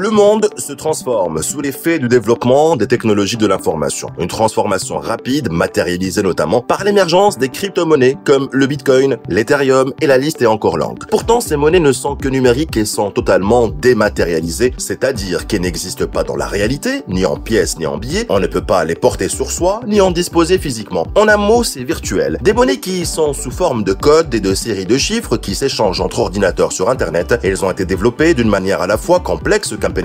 Le monde se transforme sous l'effet du développement des technologies de l'information. Une transformation rapide, matérialisée notamment par l'émergence des crypto-monnaies comme le Bitcoin, l'Ethereum et la liste est encore longue. Pourtant, ces monnaies ne sont que numériques et sont totalement dématérialisées, c'est-à-dire qu'elles n'existent pas dans la réalité, ni en pièces ni en billets, on ne peut pas les porter sur soi, ni en disposer physiquement. En un mot, c'est virtuel. Des monnaies qui sont sous forme de codes et de séries de chiffres qui s'échangent entre ordinateurs sur Internet. Elles ont été développées d'une manière à la fois complexe qu'impénétrable,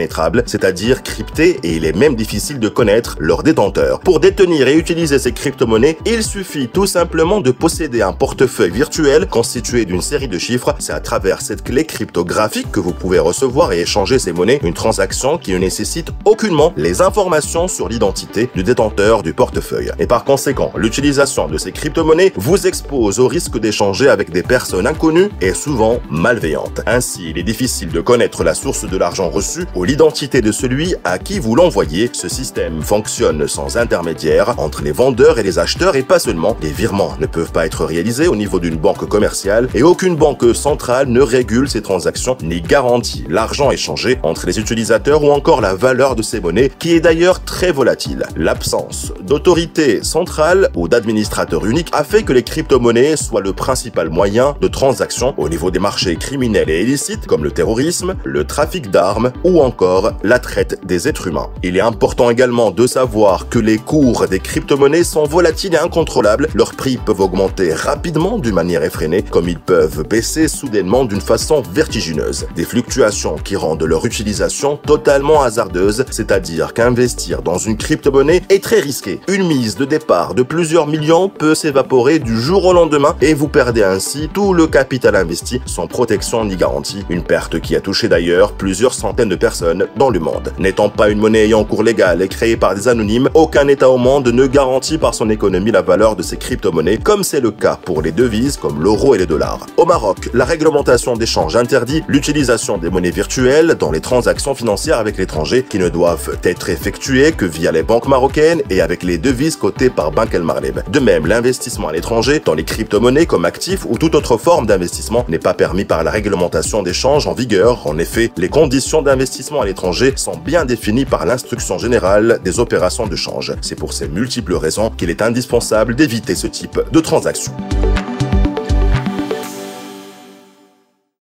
c'est-à-dire cryptée, et il est même difficile de connaître leurs détenteurs. Pour détenir et utiliser ces crypto-monnaies, il suffit tout simplement de posséder un portefeuille virtuel constitué d'une série de chiffres. C'est à travers cette clé cryptographique que vous pouvez recevoir et échanger ces monnaies, une transaction qui ne nécessite aucunement les informations sur l'identité du détenteur du portefeuille. Et par conséquent, l'utilisation de ces crypto-monnaies vous expose au risque d'échanger avec des personnes inconnues et souvent malveillantes. Ainsi, il est difficile de connaître la source de l'argent reçu ou l'identité de celui à qui vous l'envoyez. Ce système fonctionne sans intermédiaire entre les vendeurs et les acheteurs et pas seulement. Les virements ne peuvent pas être réalisés au niveau d'une banque commerciale et aucune banque centrale ne régule ces transactions ni garantit l'argent échangé entre les utilisateurs ou encore la valeur de ces monnaies qui est d'ailleurs très volatile. L'absence d'autorité centrale ou d'administrateur unique a fait que les crypto-monnaies soient le principal moyen de transaction au niveau des marchés criminels et illicites comme le terrorisme, le trafic d'armes ou encore la traite des êtres humains. Il est important également de savoir que les cours des crypto-monnaies sont volatiles et incontrôlables. Leurs prix peuvent augmenter rapidement d'une manière effrénée comme ils peuvent baisser soudainement d'une façon vertigineuse. Des fluctuations qui rendent leur utilisation totalement hasardeuse, c'est-à-dire qu'investir dans une crypto-monnaie est très risqué. Une mise de départ de plusieurs millions peut s'évaporer du jour au lendemain et vous perdez ainsi tout le capital investi sans protection ni garantie. Une perte qui a touché d'ailleurs plusieurs centaines de personnes dans le monde. N'étant pas une monnaie ayant cours légal et créée par des anonymes, aucun État au monde ne garantit par son économie la valeur de ces crypto-monnaies, comme c'est le cas pour les devises comme l'euro et les dollars. Au Maroc, la réglementation d'échange interdit l'utilisation des monnaies virtuelles dans les transactions financières avec l'étranger qui ne doivent être effectuées que via les banques marocaines et avec les devises cotées par Banque El Marleb. De même, l'investissement à l'étranger dans les crypto-monnaies comme actifs ou toute autre forme d'investissement n'est pas permis par la réglementation d'échange en vigueur. En effet, les conditions d'investissement à l'étranger sont bien définies par l'instruction générale des opérations de change. C'est pour ces multiples raisons qu'il est indispensable d'éviter ce type de transactions.